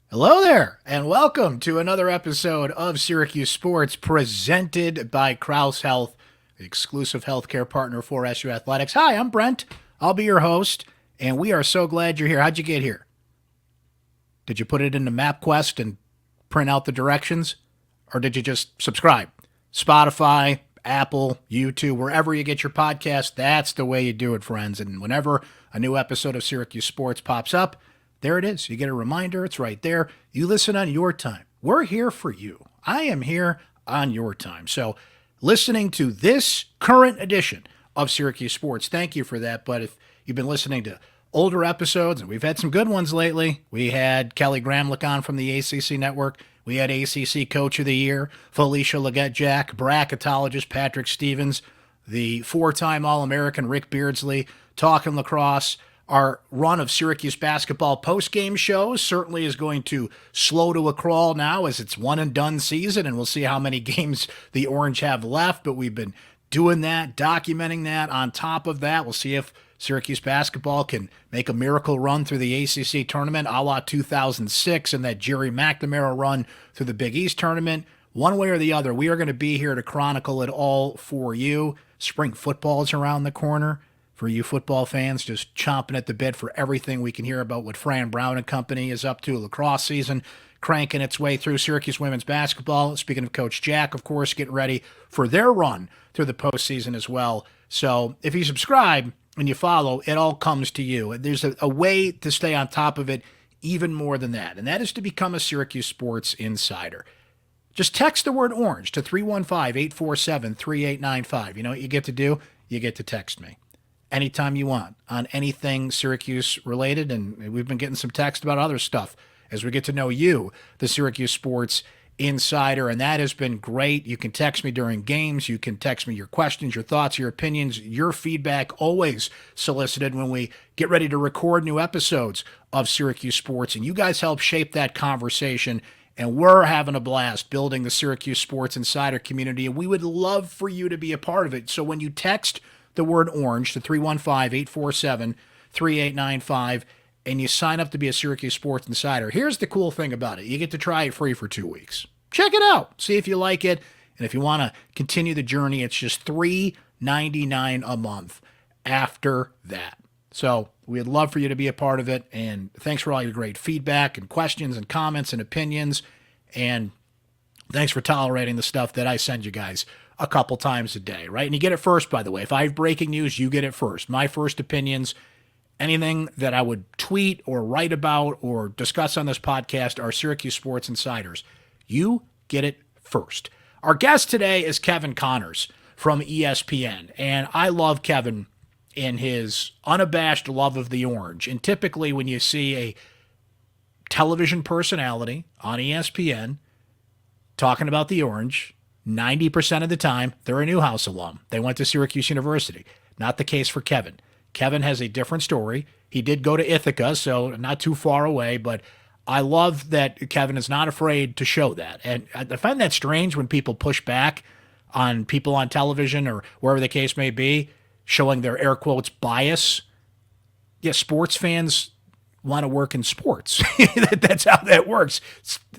Hello there, and welcome to another episode of Syracuse Sports presented by Crouse Health, the exclusive healthcare partner for SU Athletics. Hi, I'm Brent. I'll be your host, and we are so glad you're here. How'd you get here? Did you put it into MapQuest and print out the directions? Or did you just subscribe? Spotify, Apple, YouTube, wherever you get your podcast, that's the way you do it, friends. And whenever a new episode of Syracuse Sports pops up, there it is. You get a reminder. It's right there. You listen on your time. We're here for you. I am here on your time. So listening to this current edition of Syracuse Sports, thank you for that. But if you've been listening to older episodes, and we've had some good ones lately, we had Kelly Gramlich on from the ACC Network. We had ACC Coach of the Year, Felicia Leggett-Jack, bracketologist Patrick Stevens, the four-time All-American Rick Beardsley, talking lacrosse. Our run of Syracuse basketball post-game shows certainly is going to slow to a crawl now as it's one-and-done season, and we'll see how many games the Orange have left, but we've been doing that, documenting that. On top of that, we'll see if Syracuse basketball can make a miracle run through the ACC tournament a la 2006 and that Jerry McNamara run through the Big East tournament. One way or the other, we are going to be here to chronicle it all for you. Spring football is around the corner. For you football fans, just chomping at the bit for everything we can hear about what Fran Brown and company is up to. Lacrosse season cranking its way through. Syracuse women's basketball, speaking of Coach Jack, of course, getting ready for their run through the postseason as well. So if you subscribe and you follow, it all comes to you. There's a way to stay on top of it even more than that, and that is to become a Syracuse Sports Insider. Just text the word orange to 315-847-3895. You know what you get to do? You get to text me anytime you want on anything Syracuse related. And we've been getting some text about other stuff as we get to know you, the Syracuse Sports Insider. And that has been great. You can text me during games. You can text me your questions, your thoughts, your opinions, your feedback, always solicited when we get ready to record new episodes of Syracuse Sports. And you guys help shape that conversation. And we're having a blast building the Syracuse Sports Insider community. And we would love for you to be a part of it. So when you text the word orange to 315-847-3895 and you sign up to be a Syracuse Sports Insider, here's the cool thing about it. You get to try it free for 2 weeks. Check it out. See if you like it. And if you want to continue the journey, it's just $3.99 a month after that. So we'd love for you to be a part of it. And thanks for all your great feedback and questions and comments and opinions. And thanks for tolerating the stuff that I send you guys a couple times a day, right? And you get it first, by the way. If I have breaking news, you get it first. My first opinions, anything that I would tweet or write about or discuss on this podcast are Syracuse Sports Insiders. You get it first. Our guest today is Kevin Connors from ESPN, and I love Kevin in his unabashed love of the orange. And typically when you see a television personality on ESPN talking about the orange, 90% of the time, they're a Newhouse alum. They went to Syracuse University. Not the case for Kevin. Kevin has a different story. He did go to Ithaca, so not too far away, but I love that Kevin is not afraid to show that. And I find that strange when people push back on people on television or wherever the case may be, showing their air quotes bias. Yeah, sports fans want to work in sports. That's how that works.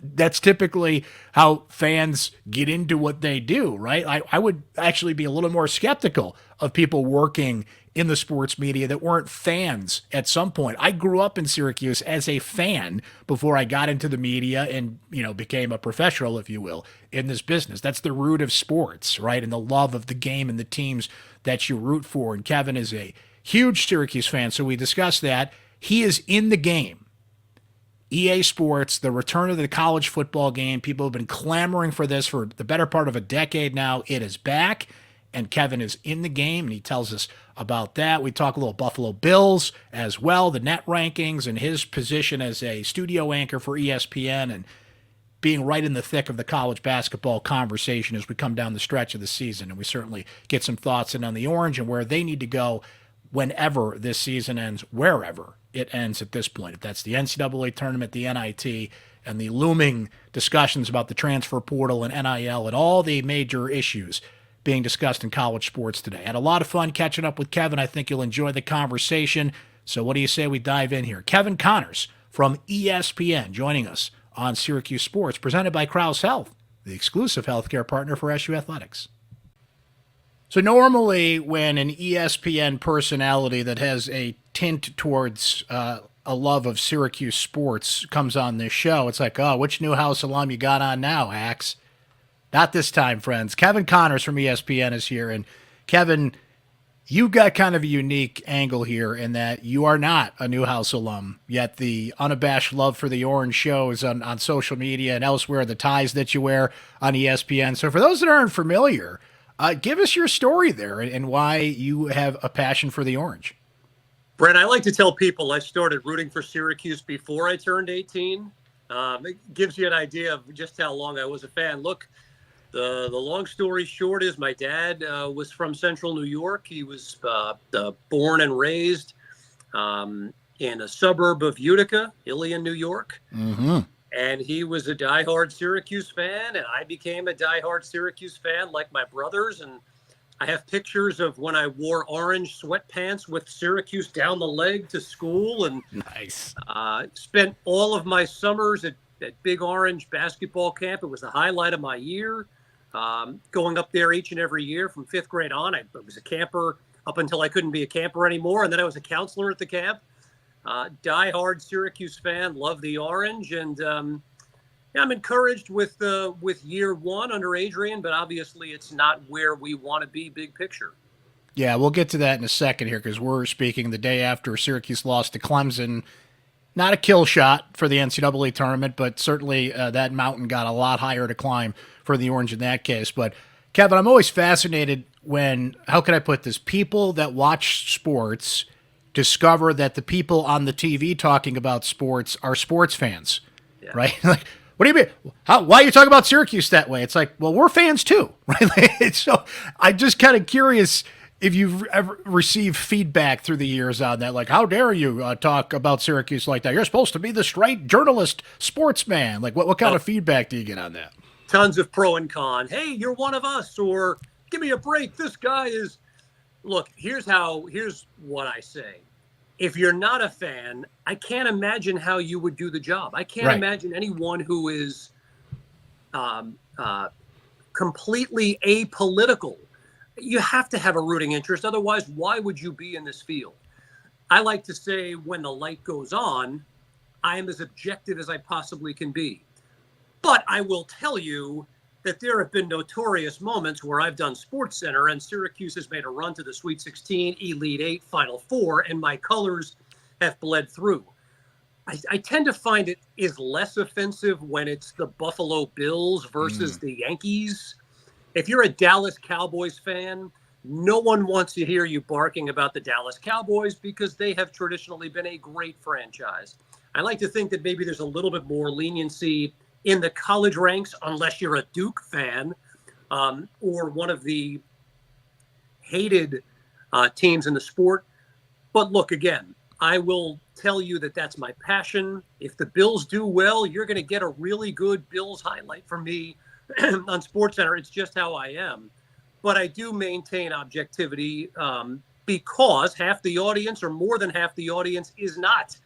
That's typically how fans get into what they do, right? I would actually be a little more skeptical of people working in the sports media that weren't fans at some point. I grew up in Syracuse as a fan before I got into the media and, became a professional, if you will, in this business. That's the root of sports, right? And the love of the game and the teams that you root for. And Kevin is a huge Syracuse fan, so we discussed that. He is in the game. EA Sports, the return of the college football game. People have been clamoring for this for the better part of a decade now. It is back, and Kevin is in the game, and he tells us about that. We talk a little Buffalo Bills as well, the net rankings, and his position as a studio anchor for ESPN, and being right in the thick of the college basketball conversation as we come down the stretch of the season. And we certainly get some thoughts in on the Orange and where they need to go whenever this season ends, wherever it ends at this point. If that's the NCAA tournament, the NIT, and the looming discussions about the transfer portal and NIL and all the major issues being discussed in college sports today. Had a lot of fun catching up with Kevin. I think you'll enjoy the conversation. So what do you say we dive in here? Kevin Connors from ESPN joining us on Syracuse Sports, presented by Crouse Health, the exclusive healthcare partner for SU Athletics. So normally when an ESPN personality that has a tint towards a love of Syracuse sports comes on this show, it's like, oh, which Newhouse alum you got on now, Axe? Not this time, friends. Kevin Connors from ESPN is here. And Kevin, you've got kind of a unique angle here in that you are not a Newhouse alum, yet the unabashed love for the orange shows on social media and elsewhere, the ties that you wear on ESPN. So for those that aren't familiar, give us your story there and why you have a passion for the orange. Brent, I like to tell people I started rooting for Syracuse before I turned 18. It gives you an idea of just how long I was a fan. Look, the long story short is my dad was from Central New York. He was born and raised in a suburb of Utica, Ilion, New York. Mm-hmm. And he was a diehard Syracuse fan, and I became a diehard Syracuse fan like my brothers. And I have pictures of when I wore orange sweatpants with Syracuse down the leg to school, and nice. Spent all of my summers at Big Orange basketball camp. It was the highlight of my year. Going up there each and every year from 5th grade on. I was a camper up until I couldn't be a camper anymore, and then I was a counselor at the camp. Die-hard Syracuse fan, love the orange, and I'm encouraged with year one under Adrian, but obviously it's not where we want to be big picture. Yeah, we'll get to that in a second here because we're speaking the day after Syracuse lost to Clemson. Not a kill shot for the NCAA tournament, but certainly that mountain got a lot higher to climb for the orange in that case. But Kevin, I'm always fascinated when, how can I put this, people that watch sports discover that the people on the TV talking about sports are sports fans, right? Like, what do you mean? Why are you talking about Syracuse that way? It's like, well, we're fans too, right? So I'm just kind of curious if you've ever received feedback through the years on that, like, how dare you talk about Syracuse like that? You're supposed to be the straight journalist sportsman. Like, what kind of feedback do you get on that? Tons of pro and con. Hey, you're one of us, or give me a break. This guy is. Look, here's what I say. If you're not a fan, I can't imagine how you would do the job. I can't imagine anyone who is completely apolitical. You have to have a rooting interest. Otherwise, why would you be in this field? I like to say when the light goes on, I am as objective as I possibly can be. But I will tell you that there have been notorious moments where I've done SportsCenter and Syracuse has made a run to the Sweet 16, Elite 8, Final Four, and my colors have bled through. I tend to find it is less offensive when it's the Buffalo Bills versus the Yankees. If you're a Dallas Cowboys fan, no one wants to hear you barking about the Dallas Cowboys because they have traditionally been a great franchise. I like to think that maybe there's a little bit more leniency in the college ranks, unless you're a Duke fan or one of the hated teams in the sport. But look, again, I will tell you that that's my passion. If the Bills do well, you're going to get a really good Bills highlight from me on SportsCenter. It's just how I am. But I do maintain objectivity because half the audience or more than half the audience is not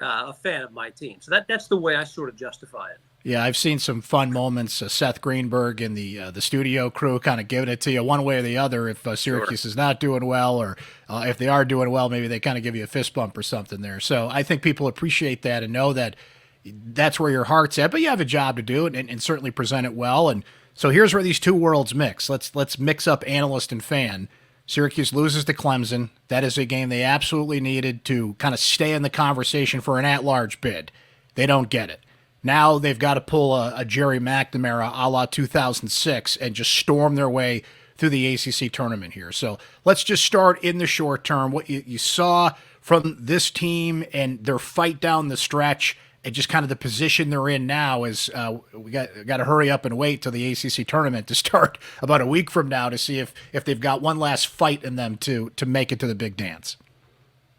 a fan of my team. So that's the way I sort of justify it. Yeah, I've seen some fun moments. Seth Greenberg and the studio crew kind of giving it to you one way or the other. If Syracuse is not doing well, or if they are doing well, maybe they kind of give you a fist bump or something there. So I think people appreciate that and know that that's where your heart's at. But you have a job to do and certainly present it well. And so here's where these two worlds mix. Let's mix up analyst and fan. Syracuse loses to Clemson. That is a game they absolutely needed to kind of stay in the conversation for an at-large bid. They don't get it. Now they've got to pull a Jerry McNamara a la 2006 and just storm their way through the ACC tournament here. So let's just start in the short term. What you saw from this team and their fight down the stretch and just kind of the position they're in now is we got to hurry up and wait till the ACC tournament to start about a week from now to see if they've got one last fight in them to make it to the big dance.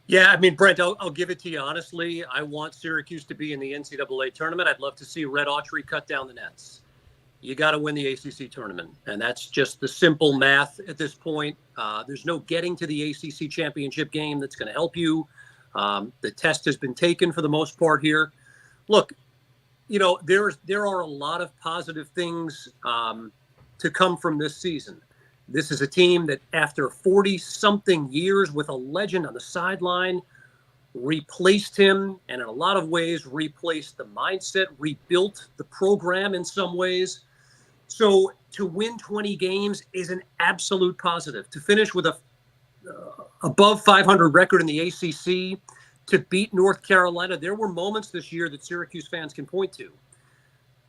Yeah, I mean, Brent, I'll give it to you honestly. I want Syracuse to be in the NCAA tournament. I'd love to see Red Autry cut down the nets. You got to win the ACC tournament, and that's just the simple math at this point. There's no getting to the ACC championship game that's going to help you. The test has been taken for the most part here. Look, there are a lot of positive things to come from this season. This is a team that, after 40-something years with a legend on the sideline, replaced him, and in a lot of ways replaced the mindset, rebuilt the program in some ways. So to win 20 games is an absolute positive. To finish with a above 500 record in the ACC, to beat North Carolina, there were moments this year that Syracuse fans can point to.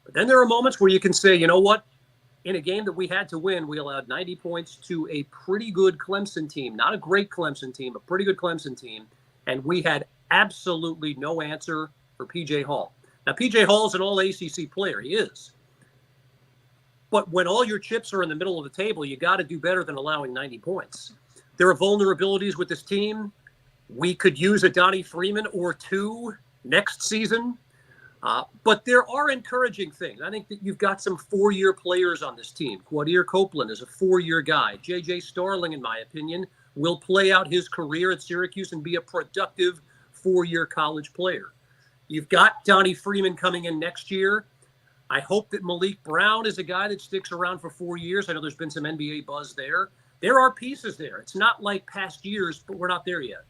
But then there are moments where you can say, you know what? In a game that we had to win, we allowed 90 points to a pretty good Clemson team. Not a great Clemson team, a pretty good Clemson team. And we had absolutely no answer for P.J. Hall. Now, P.J. Hall is an all-ACC player. He is. But when all your chips are in the middle of the table, you got to do better than allowing 90 points. There are vulnerabilities with this team. We could use a Donnie Freeman or two next season. But there are encouraging things. I think that you've got some four-year players on this team. Quadir Copeland is a four-year guy. J.J. Starling, in my opinion, will play out his career at Syracuse and be a productive four-year college player. You've got Donnie Freeman coming in next year. I hope that Malik Brown is a guy that sticks around for 4 years. I know there's been some NBA buzz there. There are pieces there. It's not like past years, but we're not there yet.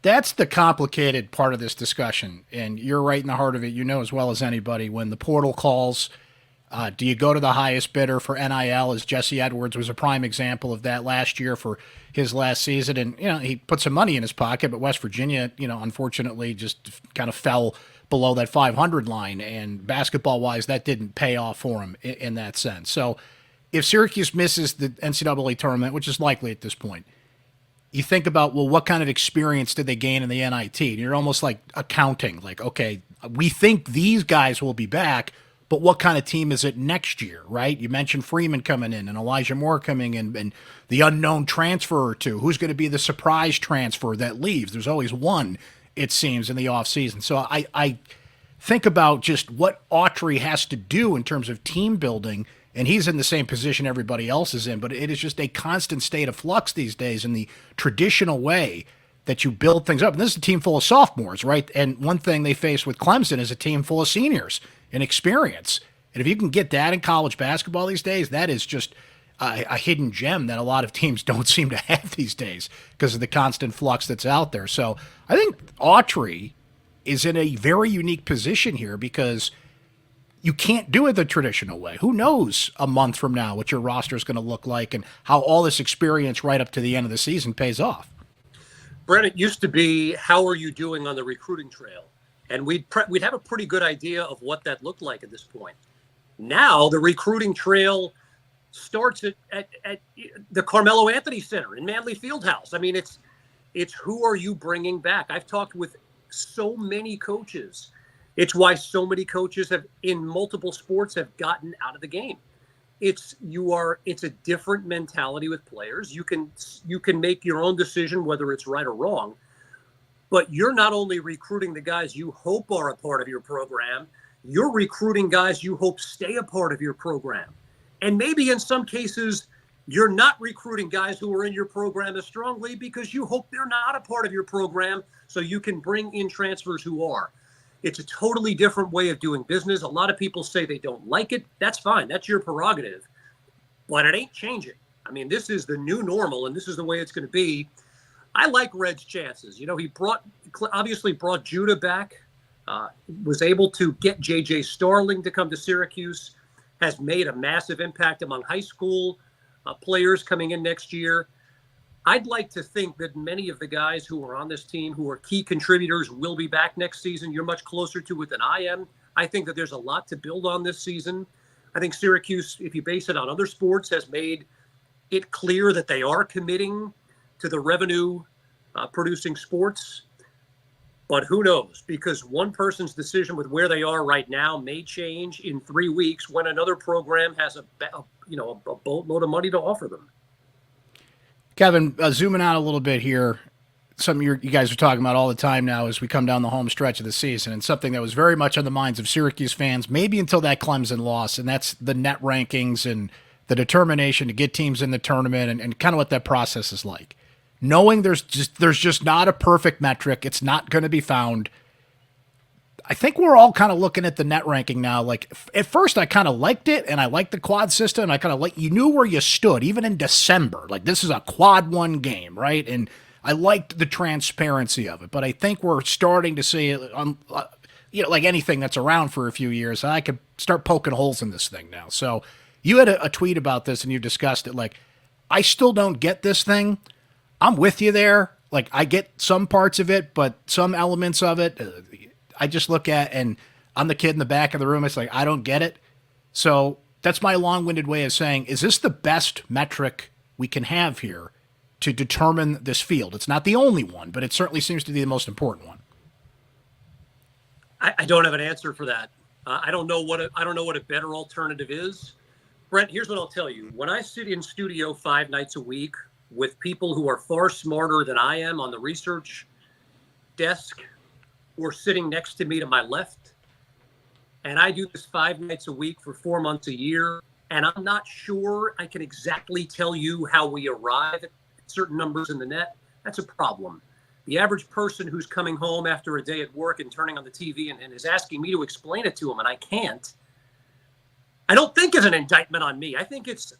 That's the complicated part of this discussion, and you're right in the heart of it. You know as well as anybody, when the portal calls, do you go to the highest bidder for NIL? As Jesse Edwards was a prime example of that last year for his last season, and he put some money in his pocket, but West Virginia, unfortunately, just kind of fell below that 500 line, and basketball-wise, that didn't pay off for him in that sense. So, if Syracuse misses the NCAA tournament, which is likely at this point, you think about, well, what kind of experience did they gain in the NIT? And you're almost like accounting, like, okay, we think these guys will be back, but what kind of team is it next year, right? You mentioned Freeman coming in and Elijah Moore coming in and the unknown transfer or two. Who's going to be the surprise transfer that leaves? There's always one, it seems, in the offseason. So I think about just what Autry has to do in terms of team building, and he's in the same position everybody else is in, but it is just a constant state of flux these days in the traditional way that you build things up. And this is a team full of sophomores, right? And one thing they face with Clemson is a team full of seniors and experience. And if you can get that in college basketball these days, that is just a hidden gem that a lot of teams don't seem to have these days because of the constant flux that's out there. So I think Autry is in a very unique position here because you can't do it the traditional way. Who knows a month from now what your roster is going to look like and how all this experience right up to the end of the season pays off. Brent, it used to be, how are you doing on the recruiting trail? And we'd have a pretty good idea of what that looked like at this point. Now the recruiting trail starts at the Carmelo Anthony Center in Manley Fieldhouse. I mean, it's who are you bringing back? I've talked with so many coaches. It's why so many coaches have in multiple sports have gotten out of the game. It's a different mentality with players. You can make your own decision whether it's right or wrong, but you're not only recruiting the guys you hope are a part of your program, you're recruiting guys you hope stay a part of your program. And maybe in some cases, you're not recruiting guys who are in your program as strongly because you hope they're not a part of your program so you can bring in transfers who are. It's a totally different way of doing business. A lot of people say they don't like it. That's fine. That's your prerogative. But it ain't changing. I mean, this is the new normal, and this is the way it's going to be. I like Red's chances. He obviously brought Judah back, was able to get J.J. Starling to come to Syracuse, has made a massive impact among high school players coming in next year. I'd like to think that many of the guys who are on this team, who are key contributors, will be back next season. You're much closer to it than I am. I think that there's a lot to build on this season. I think Syracuse, if you base it on other sports, has made it clear that they are committing to the revenue producing sports. But who knows? Because one person's decision with where they are right now may change in 3 weeks when another program has a boatload of money to offer them. Kevin, zooming out a little bit here, something you guys are talking about all the time now as we come down the home stretch of the season, and something that was very much on the minds of Syracuse fans, maybe until that Clemson loss, and that's the net rankings and the determination to get teams in the tournament and kind of what that process is like. Knowing there's just not a perfect metric, it's not going to be found. I think we're all kind of looking at the net ranking now. Like at first I kind of liked it and I liked the quad system. And I kind of like, you knew where you stood even in December. Like this is a quad one game, right? And I liked the transparency of it, but I think we're starting to see it on, like anything that's around for a few years, I could start poking holes in this thing now. So you had a tweet about this and you discussed it. Like, I still don't get this thing. I'm with you there. Like, I get some parts of it, but some elements of it, I just look at, and I'm the kid in the back of the room. It's like, I don't get it. So that's my long-winded way of saying, is this the best metric we can have here to determine this field? It's not the only one, but it certainly seems to be the most important one. I don't have an answer for that. I don't know what a better alternative is. Brent, here's what I'll tell you. When I sit in studio 5 nights a week with people who are far smarter than I am on the research desk or sitting next to me to my left, and I do this 5 nights a week for 4 months a year, and I'm not sure I can exactly tell you how we arrive at certain numbers in the net, that's a problem. The average person who's coming home after a day at work and turning on the TV and is asking me to explain it to them, and I can't, I don't think is an indictment on me. I think it's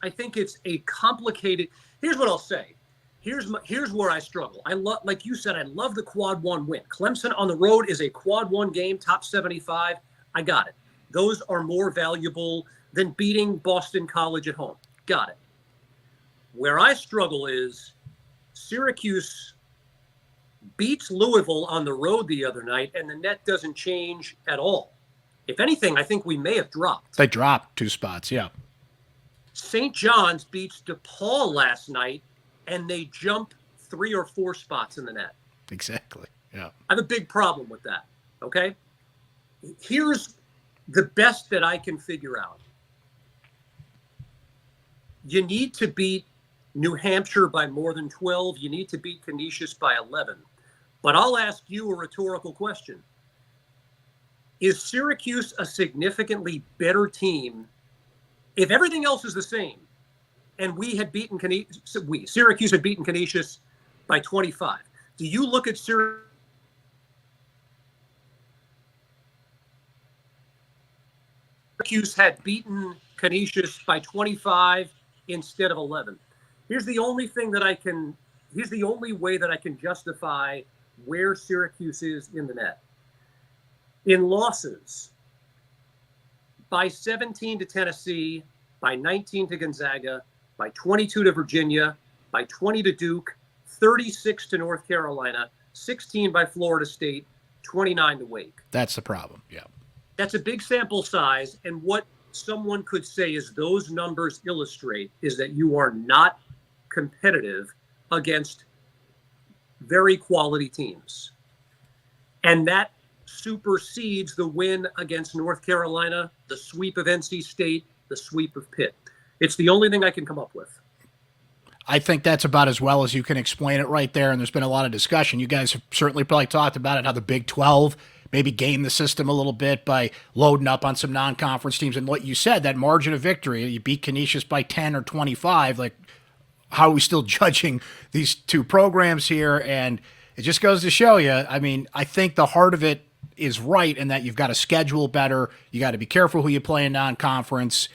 a complicated. Here's what I'll say. Here's where I struggle. I love, like you said, I love the quad one win. Clemson on the road is a quad one game, top 75. I got it. Those are more valuable than beating Boston College at home. Got it. Where I struggle is Syracuse beats Louisville on the road the other night, and the net doesn't change at all. If anything, I think we may have dropped. They dropped 2 spots, yeah. St. John's beats DePaul last night, and they jump 3 or 4 spots in the net. Exactly, yeah. I have a big problem with that, okay? Here's the best that I can figure out. You need to beat New Hampshire by more than 12. You need to beat Canisius by 11. But I'll ask you a rhetorical question. Is Syracuse a significantly better team if everything else is the same and we had beaten Syracuse had beaten Canisius by 25? Do you look at Syracuse had beaten Canisius by 25 instead of 11? Here's the only way that I can justify where Syracuse is in the net. In losses, by 17 to Tennessee, by 19 to Gonzaga, by 22 to Virginia, by 20 to Duke, 36 to North Carolina, 16 by Florida State, 29 to Wake. That's the problem, yeah. That's a big sample size, and what someone could say is those numbers illustrate is that you are not competitive against very quality teams. And that supersedes the win against North Carolina, the sweep of NC State, the sweep of Pitt. It's the only thing I can come up with. I think that's about as well as you can explain it right there, and there's been a lot of discussion. You guys have certainly probably talked about it, how the Big 12 maybe game the system a little bit by loading up on some non-conference teams. And what you said, that margin of victory, you beat Canisius by 10 or 25, like, how are we still judging these two programs here? And it just goes to show you, I mean, I think the heart of it is right in that you've got to schedule better. You got to be careful who you play in non-conference.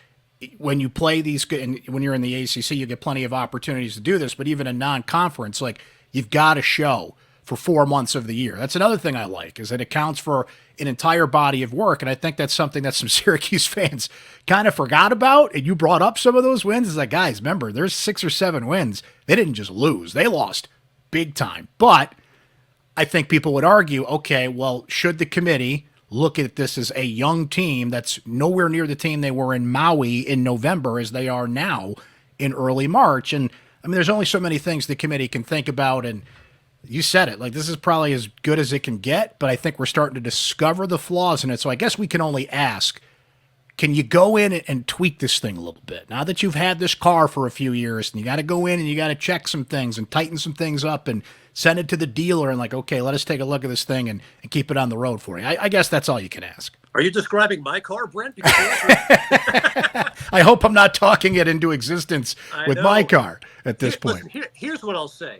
When you play these, and when you're in the ACC, you get plenty of opportunities to do this, but even in non-conference, like, you've got to show for 4 months of the year. That's another thing I like, is that it counts for an entire body of work. And I think that's something that some Syracuse fans kind of forgot about. And you brought up some of those wins. It's like, guys, remember, there's 6 or 7 wins. They didn't just lose. They lost big time. But I think people would argue, okay, well, should the committee look at this as a young team that's nowhere near the team they were in Maui in November as they are now in early March? And I mean, there's only so many things the committee can think about. And you said it, like, this is probably as good as it can get, but I think we're starting to discover the flaws in it. So I guess we can only ask, can you go in and tweak this thing a little bit? Now that you've had this car for a few years, and you got to go in and you got to check some things and tighten some things up and send it to the dealer and, like, okay, let us take a look at this thing and keep it on the road for you. I guess that's all you can ask. Are you describing my car, Brent? I hope I'm not talking it into existence with my car at this point. Listen, here's what I'll say.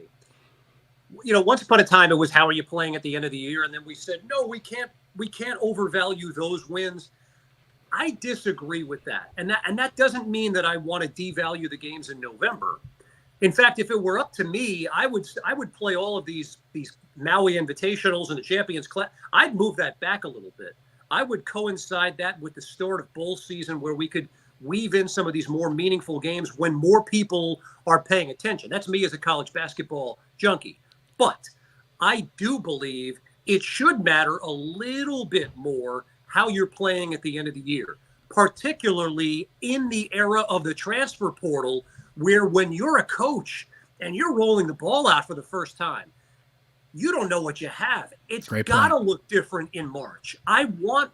once upon a time it was how are you playing at the end of the year, and then we said no, we can't overvalue those wins. I disagree with that, and that doesn't mean that I want to devalue the games in November. In fact, if it were up to me, I would play all of these Maui Invitationals and the Champions Class. I'd move that back a little bit. I would coincide that with the start of bowl season, where we could weave in some of these more meaningful games when more people are paying attention. That's me as a college basketball junkie. But I do believe it should matter a little bit more how you're playing at the end of the year, particularly in the era of the transfer portal, where when you're a coach and you're rolling the ball out for the first time, you don't know what you have. It's got to look different in March. I want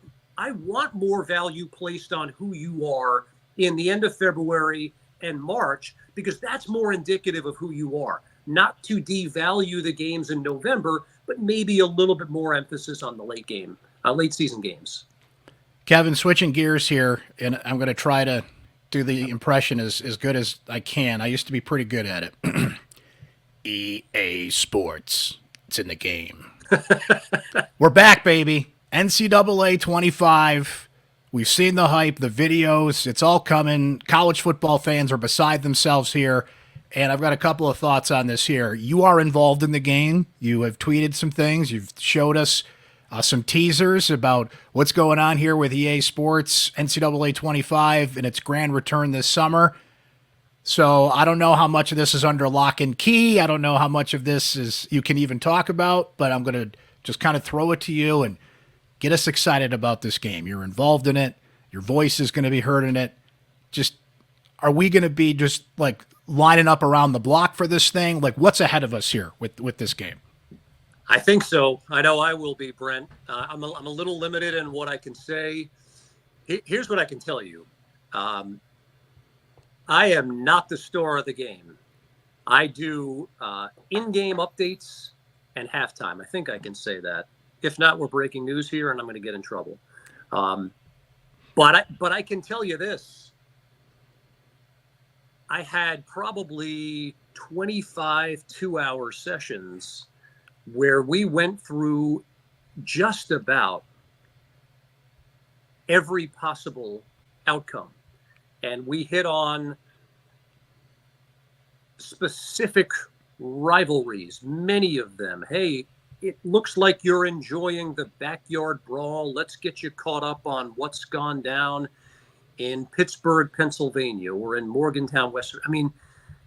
more value placed on who you are in the end of February and March, because that's more indicative of who you are. Not to devalue the games in November, but maybe a little bit more emphasis on the late season games. Kevin, switching gears here, and I'm going to try to do the impression as good as I can. I used to be pretty good at it. EA Sports. It's in the game. We're back, baby. NCAA 25. We've seen the hype, the videos. It's all coming. College football fans are beside themselves here. And I've got a couple of thoughts on this here. You are involved in the game. You have tweeted some things. You've showed us some teasers about what's going on here with EA Sports, NCAA 25, and its grand return this summer. So I don't know how much of this is under lock and key. I don't know how much of this is you can even talk about, but I'm going to just kind of throw it to you and get us excited about this game. You're involved in it. Your voice is going to be heard in it. Just, are we going to be just like lining up around the block for this thing? Like, what's ahead of us here with this game? I think so. I know I will be, Brent. I'm a little limited in what I can say. Here's what I can tell you. I am not the star of the game. I do in-game updates and halftime. I think I can say that. If not, we're breaking news here, and I'm going to get in trouble. But I can tell you this. I had probably 25 two-hour sessions where we went through just about every possible outcome. And we hit on specific rivalries, many of them. Hey, it looks like you're enjoying the backyard brawl. Let's get you caught up on what's gone down in Pittsburgh, Pennsylvania, or in Morgantown, West. I mean,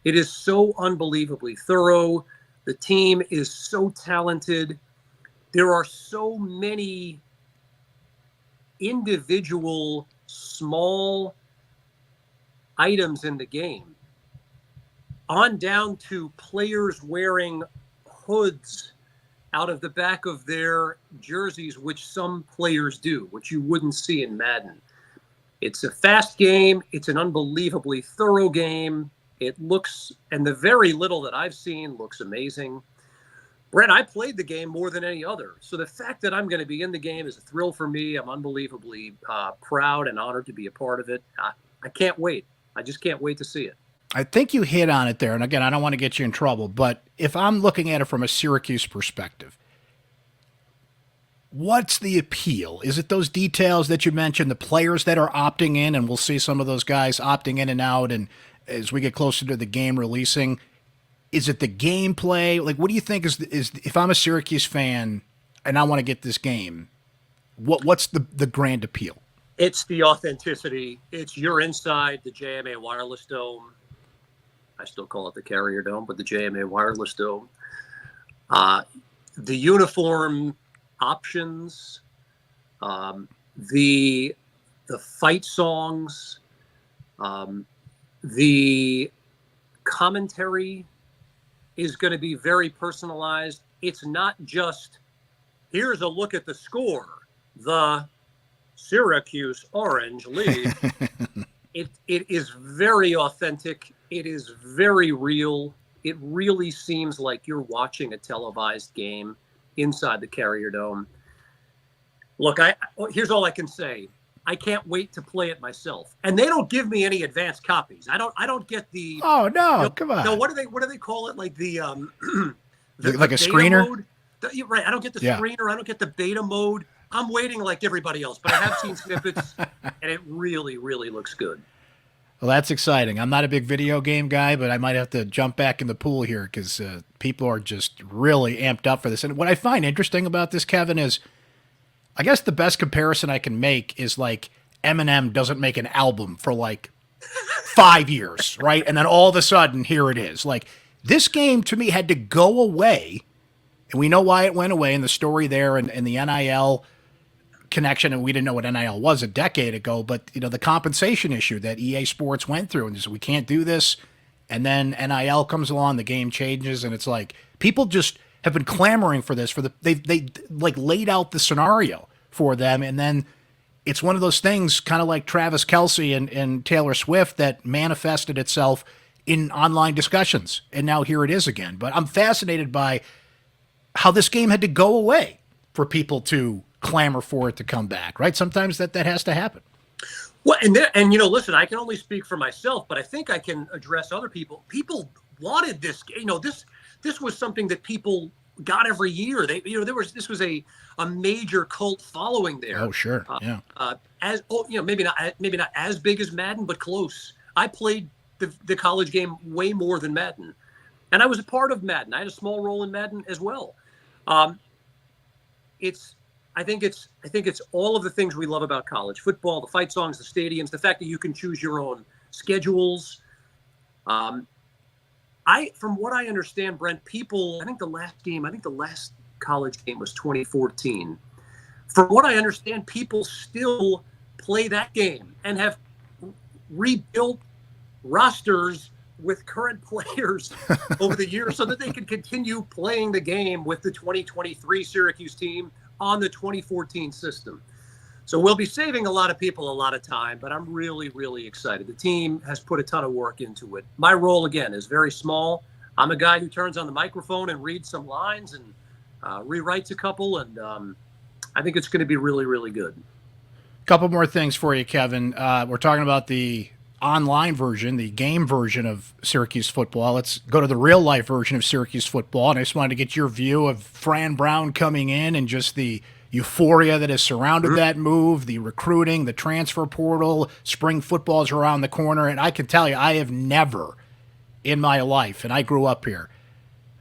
it is so unbelievably thorough. The team is so talented. There are so many individual small items in the game, on down to players wearing hoods out of the back of their jerseys, which some players do, which you wouldn't see in Madden. It's a fast game. It's an unbelievably thorough game. It looks, and the very little that I've seen looks amazing. Brent, I played the game more than any other. So the fact that I'm going to be in the game is a thrill for me. I'm unbelievably proud and honored to be a part of it. I can't wait. I just can't wait to see it. I think you hit on it there. And again, I don't want to get you in trouble, but if I'm looking at it from a Syracuse perspective, what's the appeal? Is it those details that you mentioned, the players that are opting in, and we'll see some of those guys opting in and out, and as we get closer to the game releasing, is it the gameplay? Like, what do you think is if I'm a Syracuse fan and I want to get this game, what's the grand appeal? It's the authenticity. It's you're inside the JMA Wireless Dome. I still call it the Carrier Dome, but the JMA Wireless Dome. The uniform options, the fight songs, the commentary is going to be very personalized. It's not just, here's a look at the score, the Syracuse Orange lead. It is very authentic. It is very real. It really seems like you're watching a televised game inside the Carrier Dome. Look, here's all I can say. I can't wait to play it myself. And they don't give me any advanced copies. I don't get the. Oh no! Come on. No, what do they call it? Like the Like a beta screener? mode, you're right. I don't get the Yeah. screener. I don't get the beta mode. I'm waiting like everybody else, but I have seen snippets, and it really, really looks good. Well, that's exciting. I'm not a big video game guy, but I might have to jump back in the pool here because people are just really amped up for this. And what I find interesting about this, Kevin, is I guess the best comparison I can make is like Eminem doesn't make an album for like 5 years, right? And then all of a sudden, here it is. Like, this game to me had to go away, and we know why it went away in the story there and the NIL connection, and we didn't know what NIL was a decade ago, but the compensation issue that EA Sports went through, and they said, we can't do this. And then NIL comes along, the game changes, and it's like people just have been clamoring for this. They like laid out the scenario for them, and then it's one of those things, kind of like Travis Kelce and Taylor Swift, that manifested itself in online discussions, and now here it is again. But I'm fascinated by how this game had to go away for people to clamor for it to come back, right? Sometimes that has to happen. Well, and listen, I can only speak for myself, but I think I can address other people. People wanted this. This was something that people got every year. This was a major cult following there. Oh, sure, yeah. Maybe not as big as Madden, but close. I played the college game way more than Madden, and I was a part of Madden. I had a small role in Madden as well. I think it's all of the things we love about college football: the fight songs, the stadiums, the fact that you can choose your own schedules. From what I understand, Brent, I think the last college game was 2014. From what I understand, people still play that game and have rebuilt rosters with current players over the years so that they can continue playing the game with the 2023 Syracuse team on the 2014 system. So we'll be saving a lot of people a lot of time, but I'm really, really excited. The team has put a ton of work into it. My role, again, is very small. I'm a guy who turns on the microphone and reads some lines and rewrites a couple, and I think it's going to be really, really good. Couple more things for you, Kevin. We're talking about the online version, the game version of Syracuse football. Let's go to the real life version of Syracuse football. And I just wanted to get your view of Fran Brown coming in and just the euphoria that has surrounded that move, the recruiting, the transfer portal, spring football's around the corner. And I can tell you, I have never in my life, and I grew up here,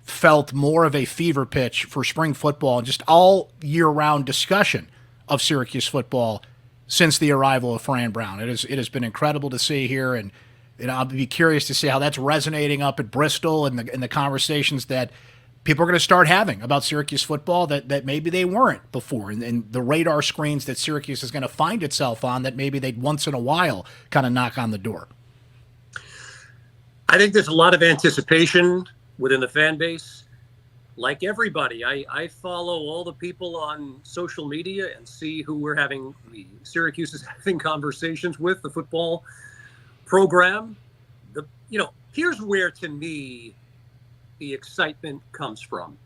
felt more of a fever pitch for spring football and just all year round discussion of Syracuse football since the arrival of Fran Brown. It has been incredible to see here, and I'll be curious to see how that's resonating up at Bristol and the conversations that people are going to start having about Syracuse football that maybe they weren't before, and the radar screens that Syracuse is going to find itself on that maybe they'd once in a while kind of knock on the door. I think there's a lot of anticipation within the fan base. Like everybody, I follow all the people on social media and see who Syracuse is having conversations with, the football program. Here's where, to me, the excitement comes from.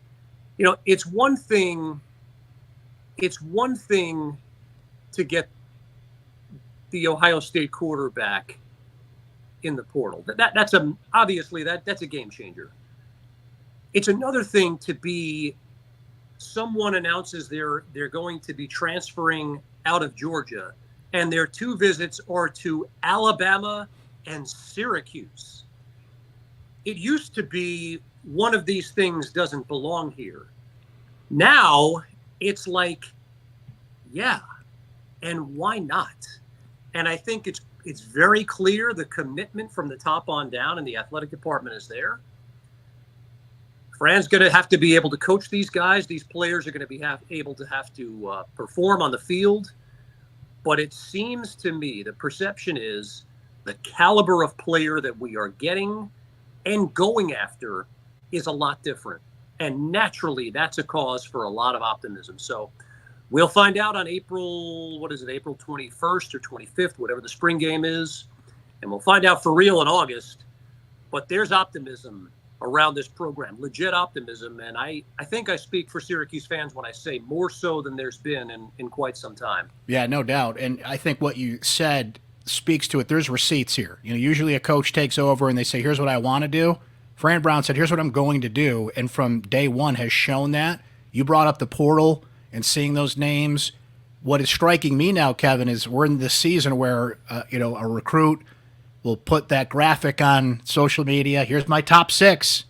It's one thing to get the Ohio State quarterback in the portal. That's obviously a game changer. It's another thing to be someone announces they're going to be transferring out of Georgia, and their two visits are to Alabama and Syracuse. It used to be one of these things doesn't belong here. Now it's like, yeah, and why not? And I think it's very clear the commitment from the top on down, and the athletic department is there. Fran's going to have to be able to coach these guys. These players are going to be able to perform on the field. But it seems to me, the perception is the caliber of player that we are getting and going after is a lot different. And naturally, that's a cause for a lot of optimism. So we'll find out on April 21st or 25th, whatever the spring game is. And we'll find out for real in August. But there's optimism around this program, legit optimism. And I think I speak for Syracuse fans when I say more so than there's been in quite some time. Yeah, no doubt. And I think what you said speaks to it. There's receipts here. Usually a coach takes over and they say, here's what I want to do. Fran Brown said, here's what I'm going to do. And from day one has shown that. You brought up the portal and seeing those names. What is striking me now, Kevin, is we're in this season where, a recruit will put that graphic on social media. Here's my top 6.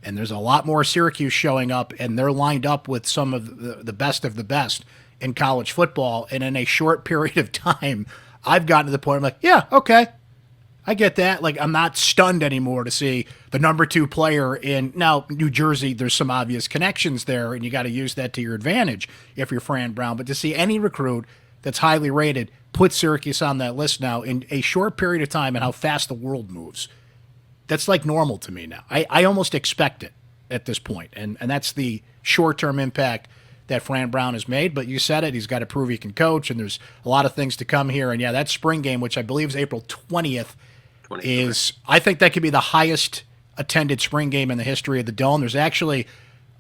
And there's a lot more Syracuse showing up, and they're lined up with some of the best in college football. And in a short period of time, I've gotten to the point I'm like, yeah, okay, I get that. Like, I'm not stunned anymore to see the number 2 player in now New Jersey. There's some obvious connections there, and you got to use that to your advantage if you're Fran Brown. But to see any recruit that's highly rated put Syracuse on that list now in a short period of time and how fast the world moves, that's like normal to me now. I almost expect it at this point, and that's the short-term impact that Fran Brown has made. But you said it, he's got to prove he can coach, and there's a lot of things to come here. And yeah, that spring game, which I believe is April 20th, I think that could be the highest attended spring game in the history of the Dome. There's actually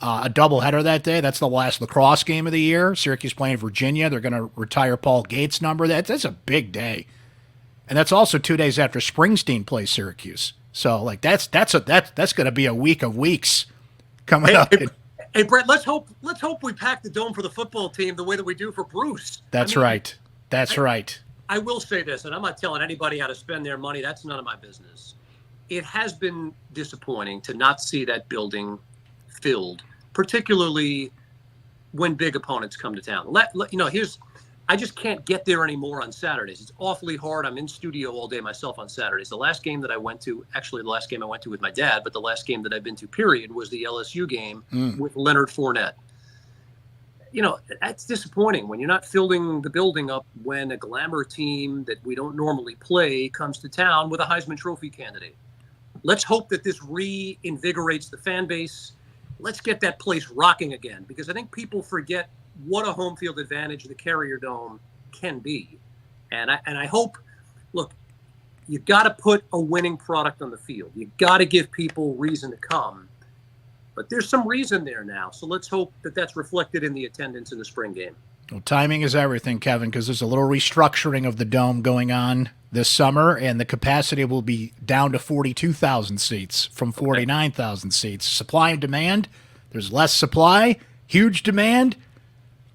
a doubleheader that day. That's the last lacrosse game of the year. Syracuse playing Virginia. They're going to retire Paul Gates' number. That's a big day. And that's also 2 days after Springsteen plays Syracuse. So like that's going to be a week of weeks coming up. Hey Brent, let's hope we pack the Dome for the football team the way that we do for Bruce. That's right. That's right. I will say this, and I'm not telling anybody how to spend their money. That's none of my business. It has been disappointing to not see that building filled, particularly when big opponents come to town. I just can't get there anymore on Saturdays. It's awfully hard. I'm in studio all day myself on Saturdays. The last game I went to with my dad, but the last game that I've been to, period, was the LSU game with Leonard Fournette. That's disappointing when you're not filling the building up when a glamour team that we don't normally play comes to town with a Heisman Trophy candidate. Let's hope that this reinvigorates the fan base. Let's get that place rocking again, because I think people forget what a home field advantage the Carrier Dome can be. And I hope, look, you got to put a winning product on the field. You got to give people reason to come. But there's some reason there now. So let's hope that that's reflected in the attendance in the spring game. Well, timing is everything, Kevin, because there's a little restructuring of the Dome going on this summer, and the capacity will be down to 42,000 seats from 49,000 seats. Supply and demand, there's less supply, huge demand.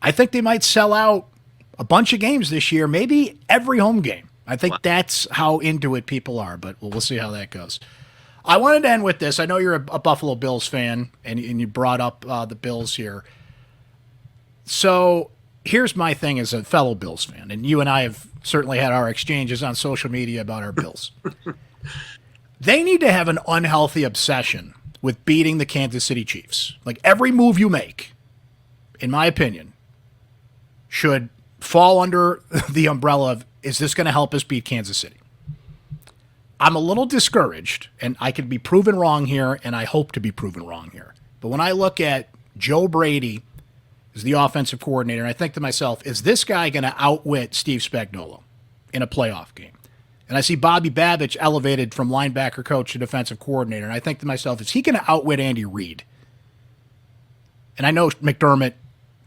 I think they might sell out a bunch of games this year, maybe every home game. I think that's how into it people are, but we'll see how that goes. I wanted to end with this. I know you're a Buffalo Bills fan, and you brought up the Bills here. So here's my thing as a fellow Bills fan, and you and I have certainly had our exchanges on social media about our Bills. They need to have an unhealthy obsession with beating the Kansas City Chiefs. Like, every move you make, in my opinion, should fall under the umbrella of, is this going to help us beat Kansas City? I'm a little discouraged, and I could be proven wrong here, and I hope to be proven wrong here. But when I look at Joe Brady as the offensive coordinator, and I think to myself, is this guy going to outwit Steve Spagnuolo in a playoff game? And I see Bobby Babich elevated from linebacker coach to defensive coordinator, and I think to myself, is he going to outwit Andy Reid? And I know McDermott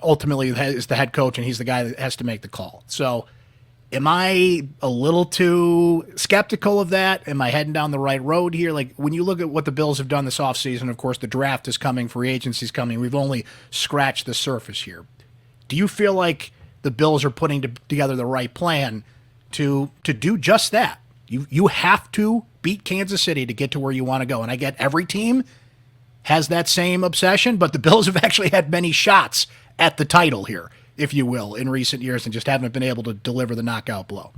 ultimately is the head coach, and he's the guy that has to make the call. So am I a little too skeptical of that? Am I heading down the right road here? Like, when you look at what the Bills have done this offseason, of course, the draft is coming, free agency is coming. We've only scratched the surface here. Do you feel like the Bills are putting together the right plan to do just that? You have to beat Kansas City to get to where you want to go. And I get every team has that same obsession, but the Bills have actually had many shots at the title here, if you will, in recent years, and just haven't been able to deliver the knockout blow.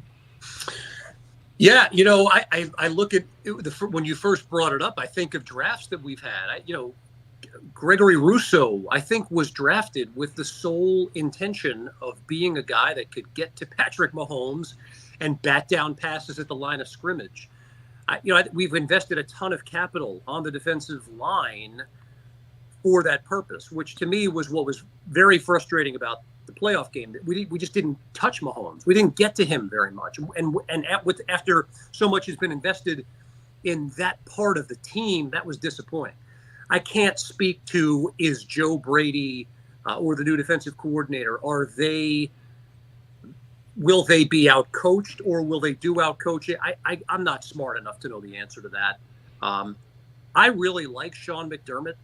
Yeah, I look at it, when you first brought it up, I think of drafts that we've had. Gregory Rousseau, I think, was drafted with the sole intention of being a guy that could get to Patrick Mahomes and bat down passes at the line of scrimmage. We've invested a ton of capital on the defensive line for that purpose, which to me was what was very frustrating about the playoff game. That we just didn't touch Mahomes. We didn't get to him very much. After so much has been invested in that part of the team, that was disappointing. I can't speak to, is Joe Brady or the new defensive coordinator, will they be outcoached, or will they do outcoach it? I'm not smart enough to know the answer to that. I really like Sean McDermott.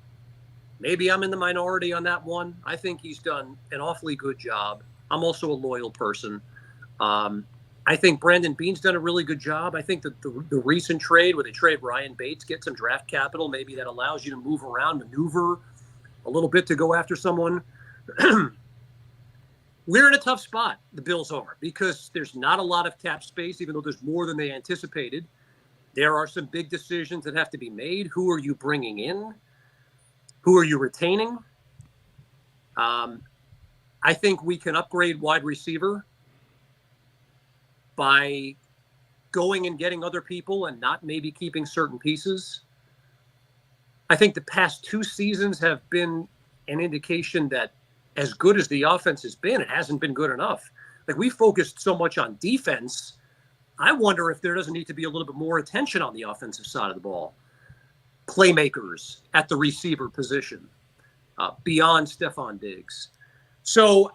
Maybe I'm in the minority on that one. I think he's done an awfully good job. I'm also a loyal person. I think Brandon Beane's done a really good job. I think that the recent trade where they trade Ryan Bates, get some draft capital, maybe that allows you to move around, maneuver a little bit to go after someone. We're in a tough spot, the Bills are, because there's not a lot of cap space, even though there's more than they anticipated. There are some big decisions that have to be made. Who are you bringing in? Who are you retaining? I think we can upgrade wide receiver by going and getting other people and not maybe keeping certain pieces. I think the past 2 seasons have been an indication that as good as the offense has been, it hasn't been good enough. Like, we focused so much on defense. I wonder if there doesn't need to be a little bit more attention on the offensive side of the ball. Playmakers at the receiver position, beyond Stephon Diggs. So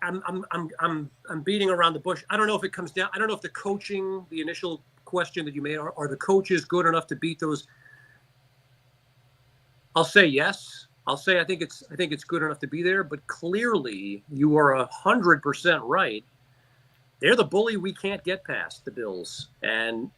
I'm beating around the bush. I don't know if it comes down. I don't know if the coaching, the initial question that you made, are the coaches good enough to beat those? I'll say yes. I'll say I think it's good enough to be there. But clearly, you are 100% right. They're the bully we can't get past, the Bills, and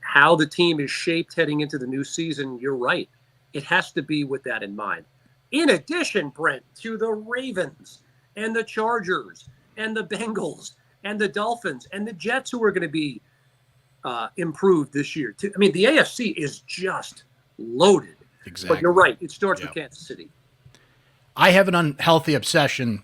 how the team is shaped heading into the new season. You're right. It has to be with that in mind. In addition, Brent, to the Ravens and the Chargers and the Bengals and the Dolphins and the Jets, who are going to be improved this year. I mean, the AFC is just loaded. Exactly. But you're right. It starts with Kansas City. I have an unhealthy obsession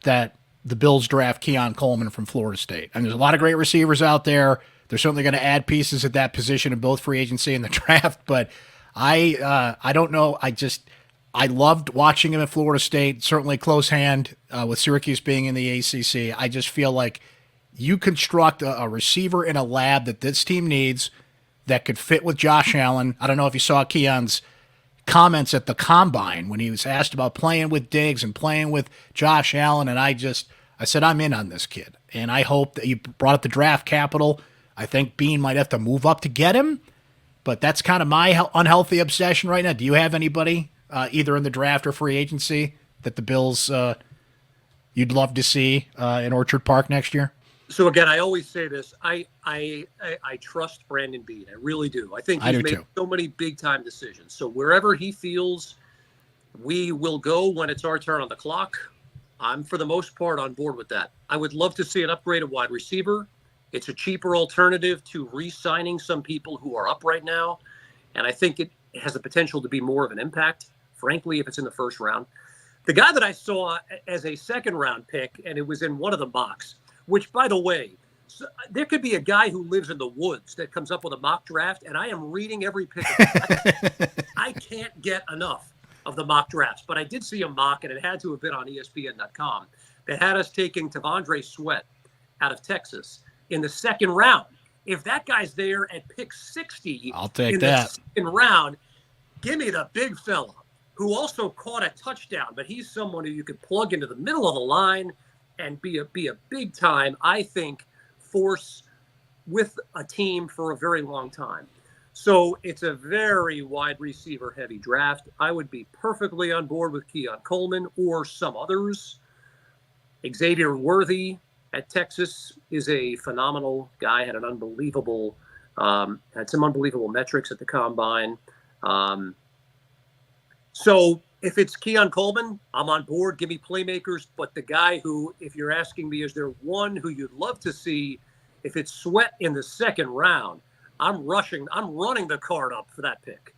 that the Bills draft Keon Coleman from Florida State. And there's a lot of great receivers out there. They're certainly going to add pieces at that position in both free agency and the draft. But I don't know. I loved watching him at Florida State. Certainly close hand with Syracuse being in the ACC. I just feel like you construct a receiver in a lab that this team needs that could fit with Josh Allen. I don't know if you saw Keon's comments at the Combine when he was asked about playing with Diggs and playing with Josh Allen, and I said, I'm in on this kid. And I hope that you brought up the draft capital. I think Beane might have to move up to get him, but that's kind of my unhealthy obsession right now. Do you have anybody either in the draft or free agency that the Bills you'd love to see in Orchard Park next year? So again, I always say this. I trust Brandon Beane. I really do. I think he's made so many big time decisions. So wherever he feels we will go when it's our turn on the clock, I'm for the most part on board with that. I would love to see an upgrade of wide receiver. It's a cheaper alternative to re-signing some people who are up right now. And I think it has the potential to be more of an impact, frankly, if it's in the first round. The guy that I saw as a second round pick, and it was in one of the mocks, which, by the way, there could be a guy who lives in the woods that comes up with a mock draft, and I am reading every pick. I can't get enough of the mock drafts, but I did see a mock, and it had to have been on ESPN.com, that had us taking T'Vondre Sweat out of Texas in the second round. If that guy's there at pick 60, I'll take that. The second round, give me the big fella who also caught a touchdown, but he's someone who you could plug into the middle of the line and be a big time, I think, force with a team for a very long time. So it's a very wide receiver heavy draft. I would be perfectly on board with Keon Coleman or some others. Xavier Worthy at Texas is a phenomenal guy, had some unbelievable metrics at the Combine. So if it's Keon Coleman, I'm on board. Give me playmakers. But the guy who, if you're asking me, is there one who you'd love to see? If it's Sweat in the second round, I'm running the card up for that pick.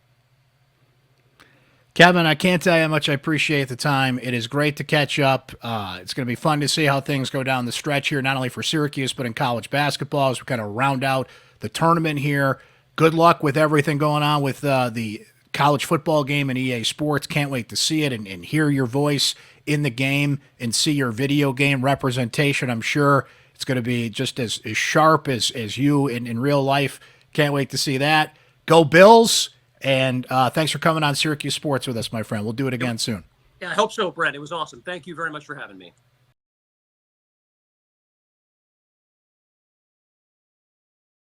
Kevin, I can't tell you how much I appreciate the time. It is great to catch up. It's going to be fun to see how things go down the stretch here, not only for Syracuse, but in college basketball as we kind of round out the tournament here. Good luck with everything going on with the college football game and EA Sports. Can't wait to see it and hear your voice in the game and see your video game representation. I'm sure it's going to be just as sharp as you in real life. Can't wait to see that. Go Bills, and thanks for coming on Syracuse Sports with us, my friend. We'll do it again soon. Yeah, I hope so, Brent. It was awesome. Thank you very much for having me.